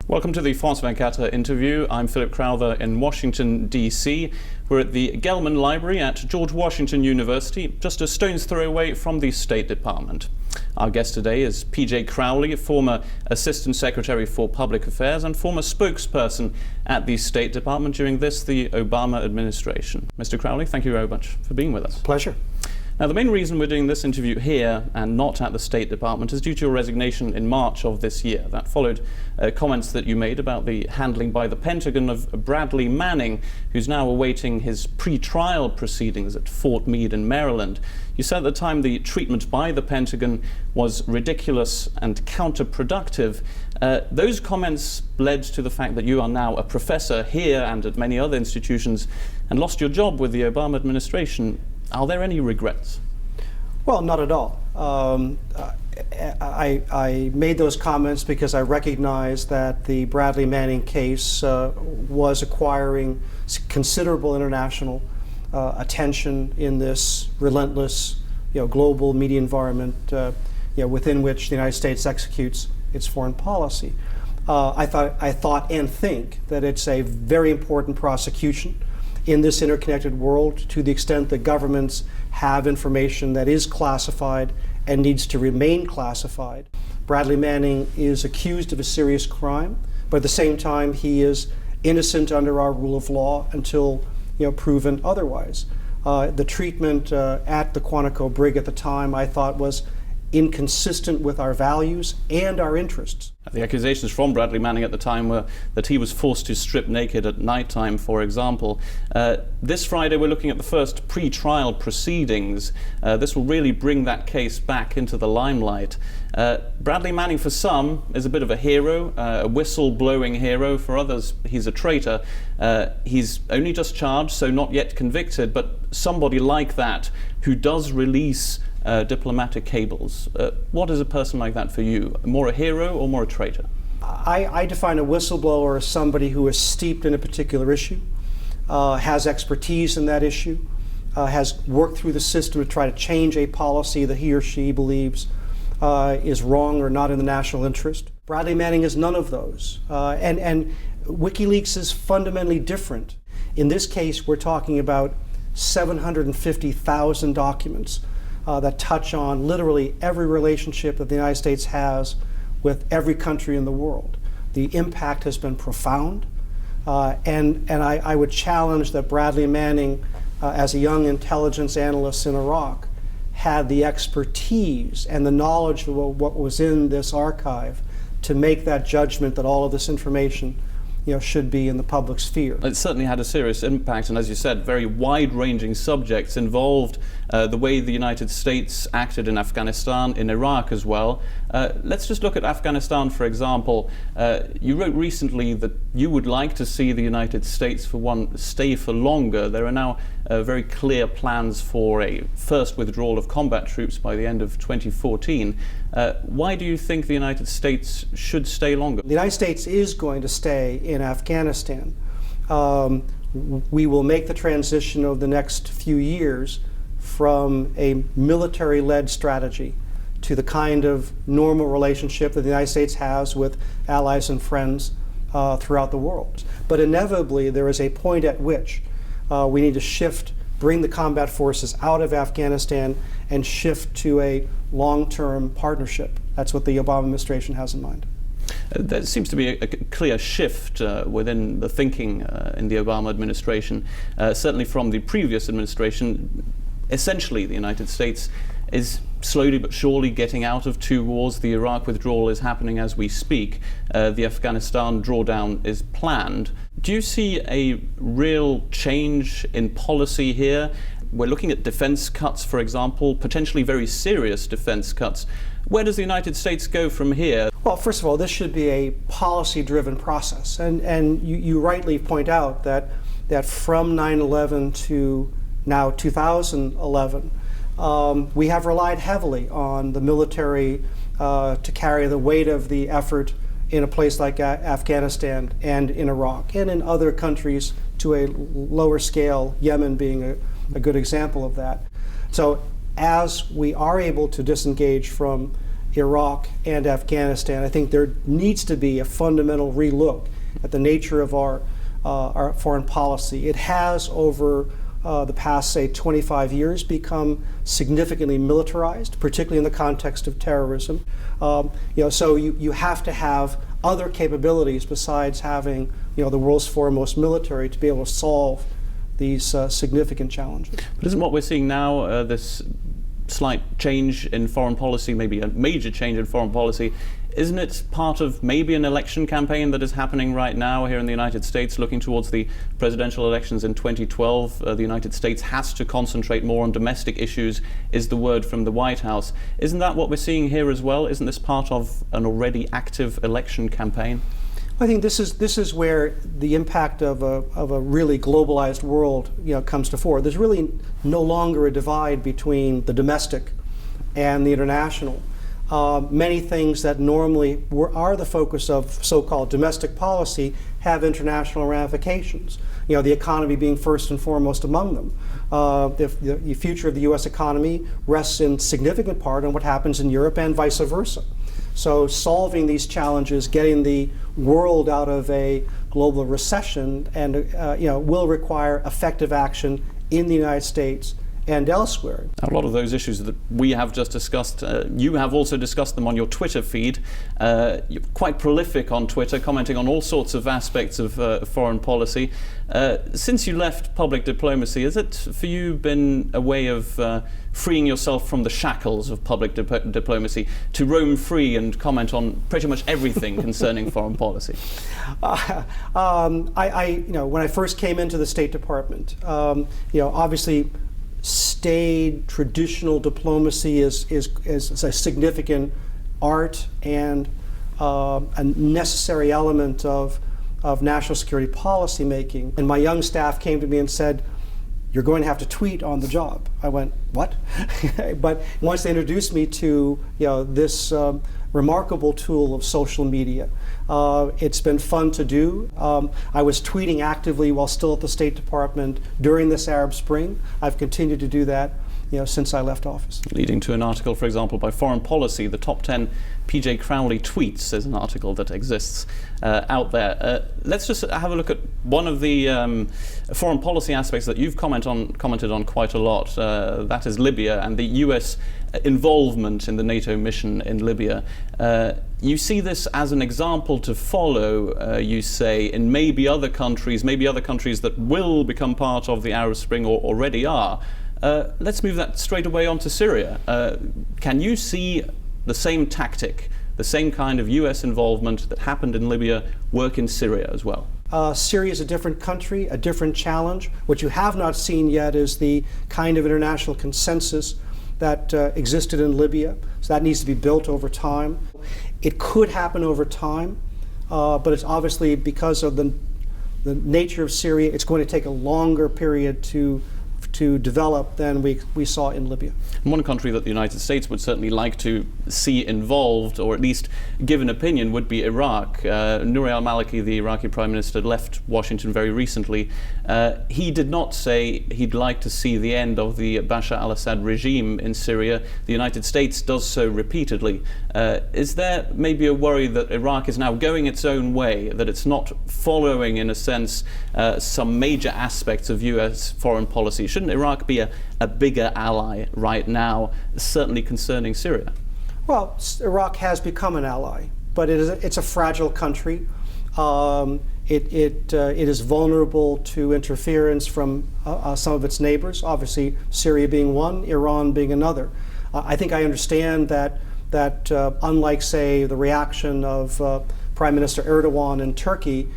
Welcome to the France 24 interview. I'm Philip Crowther in Washington, D.C. We're at the Gelman Library at George Washington University, just a stone's throw away from the State Department. Our guest today is P.J. Crowley, former Assistant Secretary for Public Affairs and former spokesperson at the State Department during the Obama administration. Mr. Crowley, thank you very much for being with us. Pleasure. Now, the main reason we're doing this interview here and not at the State Department is due to your resignation in March of this year. That followed comments that you made about the handling by the Pentagon of Bradley Manning, who's now awaiting his pre-trial proceedings at Fort Meade in Maryland. You said at the time the treatment by the Pentagon was ridiculous and counterproductive. Those comments led to the fact that you are now a professor here and at many other institutions and lost your job with the Obama administration. Are there any regrets? Well, not at all. I made those comments because I recognized that the Bradley Manning case was acquiring considerable international attention in this relentless, global media environment, within which the United States executes its foreign policy. I thought and think that it's a very important prosecution in this interconnected world, to the extent that governments have information that is classified and needs to remain classified. Bradley Manning is accused of a serious crime, but at the same time he is innocent under our rule of law until proven otherwise. The treatment at the Quantico Brig at the time, I thought, was inconsistent with our values and our interests. The accusations from Bradley Manning at the time were that he was forced to strip naked at nighttime, for example. This Friday we're looking at the first pre-trial proceedings. This will really bring that case back into the limelight. Bradley Manning, for some, is a bit of a hero, a whistle-blowing hero. For others, he's a traitor. He's only just charged, so not yet convicted, but somebody like that who does release diplomatic cables. What is a person like that for you? More a hero or more a traitor? I define a whistleblower as somebody who is steeped in a particular issue, has expertise in that issue, has worked through the system to try to change a policy that he or she believes is wrong or not in the national interest. Bradley Manning is none of those. And WikiLeaks is fundamentally different. In this case, we're talking about 750,000 documents that touch on literally every relationship that the United States has with every country in the world. The impact has been profound, and I would challenge that Bradley Manning, as a young intelligence analyst in Iraq, had the expertise and the knowledge of what was in this archive to make that judgment that all of this information should be in the public sphere. It certainly had a serious impact, and as you said, very wide-ranging subjects involved the way the United States acted in Afghanistan, in Iraq as well. Let's just look at Afghanistan, for example. You wrote recently that you would like to see the United States, for one, stay for longer. There are now very clear plans for a first withdrawal of combat troops by the end of 2014. Why do you think the United States should stay longer? The United States is going to stay in Afghanistan. We will make the transition over the next few years from a military-led strategy to the kind of normal relationship that the United States has with allies and friends throughout the world. But inevitably, there is a point at which we need to bring the combat forces out of Afghanistan and shift to a long-term partnership. That's what the Obama administration has in mind. There seems to be a clear shift within the thinking in the Obama administration, certainly from the previous administration. Essentially, the United States is slowly but surely getting out of two wars. The Iraq withdrawal is happening as we speak. The Afghanistan drawdown is planned. Do you see a real change in policy here? We're looking at defense cuts, for example, potentially very serious defense cuts. Where does the United States go from here? Well, first of all, this should be a policy-driven process. And you rightly point out that from 9/11 to now 2011, we have relied heavily on the military to carry the weight of the effort in a place like Afghanistan and in Iraq and in other countries to a lower scale, Yemen being a good example of that. So as we are able to disengage from Iraq and Afghanistan, I think there needs to be a fundamental relook at the nature of our foreign policy. It has, over the past, say, 25 years, become significantly militarized, particularly in the context of terrorism. So you have to have other capabilities besides having, the world's foremost military to be able to solve these significant challenges. But isn't what we're seeing now this slight change in foreign policy, maybe a major change in foreign policy, isn't it part of maybe an election campaign that is happening right now here in the United States, looking towards the presidential elections in 2012? The United States has to concentrate more on domestic issues, is the word from the White House. Isn't that what we're seeing here as well? Isn't this part of an already active election campaign? I think this is where the impact of a really globalized world comes to fore. There's really no longer a divide between the domestic and the international. Many things that normally are the focus of so-called domestic policy have international ramifications. The economy being first and foremost among them. The future of the U.S. economy rests in significant part on what happens in Europe and vice versa. So solving these challenges, getting the world out of a global recession, and will require effective action in the United States and elsewhere. A lot of those issues that we have just discussed, you have also discussed them on your Twitter feed. You're quite prolific on Twitter, commenting on all sorts of aspects of foreign policy. Since you left public diplomacy, has it for you been a way of freeing yourself from the shackles of public diplomacy to roam free and comment on pretty much everything concerning foreign policy? When I first came into the State Department, obviously staid traditional diplomacy is a significant art and a necessary element of national security policy making. And my young staff came to me and said, "You're going to have to tweet on the job." I went, "What?" But once they introduced me to this remarkable tool of social media, it's been fun to do. I was tweeting actively while still at the State Department during this Arab Spring. I've continued to do that since I left office. Leading to an article, for example, by Foreign Policy, the top 10 PJ Crowley tweets is an article that exists out there. Let's just have a look at one of the foreign policy aspects that you've commented on quite a lot. That is Libya and the US involvement in the NATO mission in Libya. You see this as an example to follow, you say, in maybe other countries that will become part of the Arab Spring or already are. Let's move that straight away onto Syria. Can you see the same tactic, the same kind of US involvement that happened in Libya work in Syria as well? Syria is a different country, a different challenge. What you have not seen yet is the kind of international consensus that existed in Libya. So that needs to be built over time. It could happen over time, but it's obviously, because of the nature of Syria, it's going to take a longer period to develop than we saw in Libya. And one country that the United States would certainly like to see involved, or at least give an opinion, would be Iraq. Nouri al-Maliki, the Iraqi Prime Minister, left Washington very recently. He did not say he'd like to see the end of the Bashar al-Assad regime in Syria. The United States does so repeatedly. Is there maybe a worry that Iraq is now going its own way, that it's not following, in a sense, some major aspects of US foreign policy? Shouldn't Iraq be a bigger ally right now, certainly concerning Syria? Well, Iraq has become an ally, but it's a fragile country. It is vulnerable to interference from some of its neighbors, obviously Syria being one, Iran being another. I think I understand that unlike, say, the reaction of Prime Minister Erdogan in Turkey,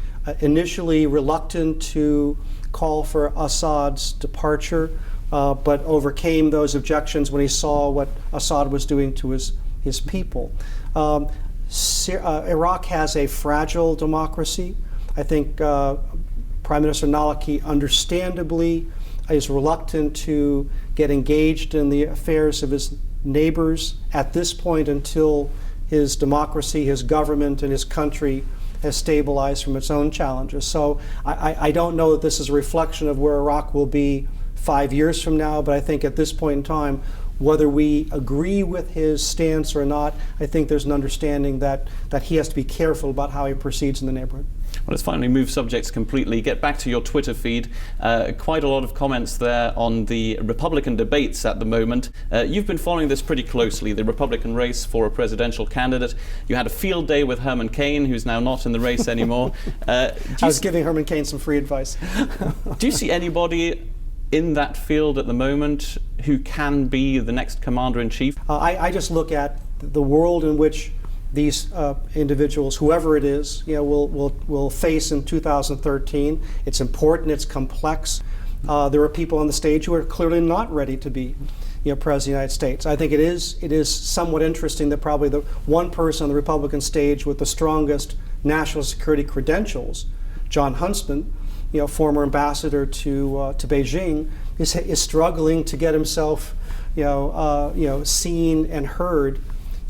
initially reluctant to call for Assad's departure, but overcame those objections when he saw what Assad was doing to his people. Iraq has a fragile democracy. I think Prime Minister Maliki understandably is reluctant to get engaged in the affairs of his neighbors at this point until his democracy, his government, and his country has stabilized from its own challenges. So I don't know that this is a reflection of where Iraq will be 5 years from now, but I think at this point in time, whether we agree with his stance or not, I think there's an understanding that he has to be careful about how he proceeds in the neighborhood. Well, let's finally move subjects completely. Get back to your Twitter feed. Quite a lot of comments there on the Republican debates at the moment. You've been following this pretty closely, the Republican race for a presidential candidate. You had a field day with Herman Cain, who's now not in the race anymore. I was giving Herman Cain some free advice. Do you see anybody in that field at the moment who can be the next commander-in-chief? I just look at the world in which these individuals, whoever it is, will face in 2013. It's important, it's complex. There are people on the stage who are clearly not ready to be President of the United States. I think it is somewhat interesting that probably the one person on the Republican stage with the strongest national security credentials, John Huntsman, former ambassador to Beijing, is struggling to get himself seen and heard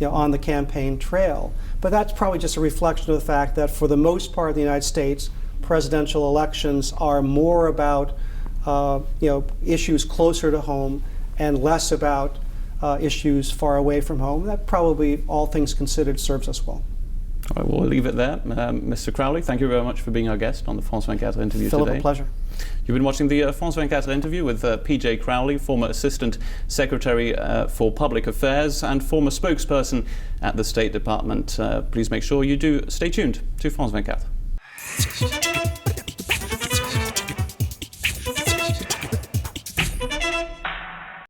on the campaign trail. But that's probably just a reflection of the fact that for the most part of the United States, presidential elections are more about issues closer to home and less about issues far away from home. That probably, all things considered, serves us well. All right, we'll leave it there. Mr. Crowley, thank you very much for being our guest on the France 24 interview Philip, today. a pleasure. You've been watching the France 24 interview with PJ Crowley, former Assistant Secretary for Public Affairs and former spokesperson at the State Department. Please make sure you do stay tuned to France 24.